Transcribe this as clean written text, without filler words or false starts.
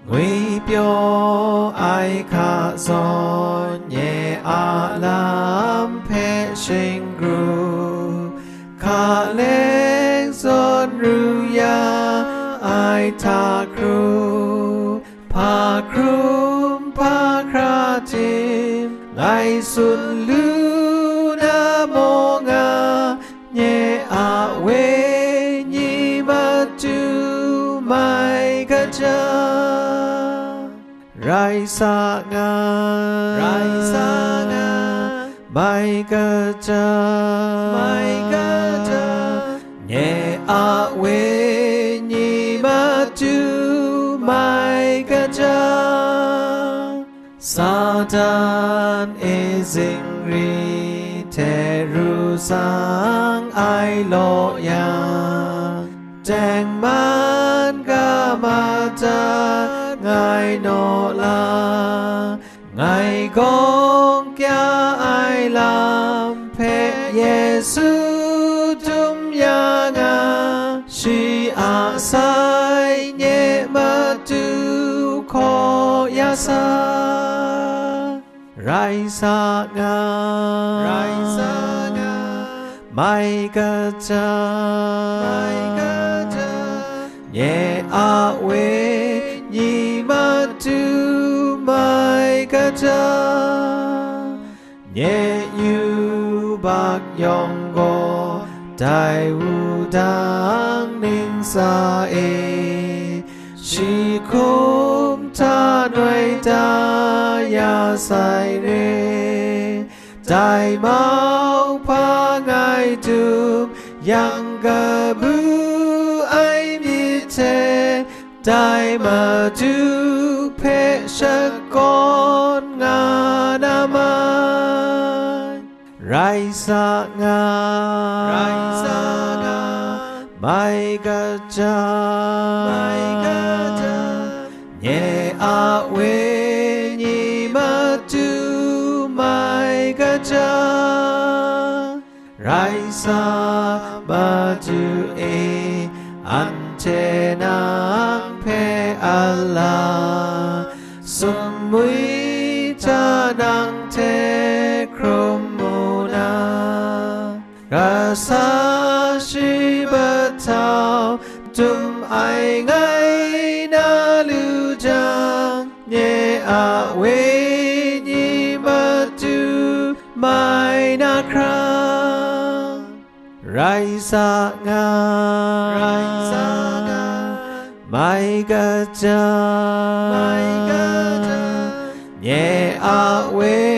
ngụy biểu ai khả giòn nhẹ a lam phê sinh gru khả lên giòn ru ya ai tha kru pa krum pa khra tim ngày xuân lưu na mô nga nhẹ a we nhi ma tu mai ca cha rai sa nga mai ca cha nhẹ a we nhi ma tu mai ca cha Satan ezing ri te ru sang ai lo yang Chàng man ca ma cha ngài nọ la ngài con kia ai làm phép Giêsu chúng ya nga si a sai nhẹ ma tu khó ya sa rai sa nga mai ca cha nhẹ a we nhi ma tu mai ca cha nhẹ yu bạc yong go đại wu đang ninh sa e si khum ta noi ta ya sai re đại mau pa ngai tu yang ga bu ai mi te đại ma tu pe sa con nga na mai rai sa nga mai ca cha nhẹ a we nhi ma tu mai ca cha rai sa ma tu e an che nang pe Allah sun mui cha nang te krom mu na ra sa shi ba thao tum ai ngay na lưu jang nhẹ a we nhi ma tu mai na krang rai sa nga mai ca cha nhẹ a we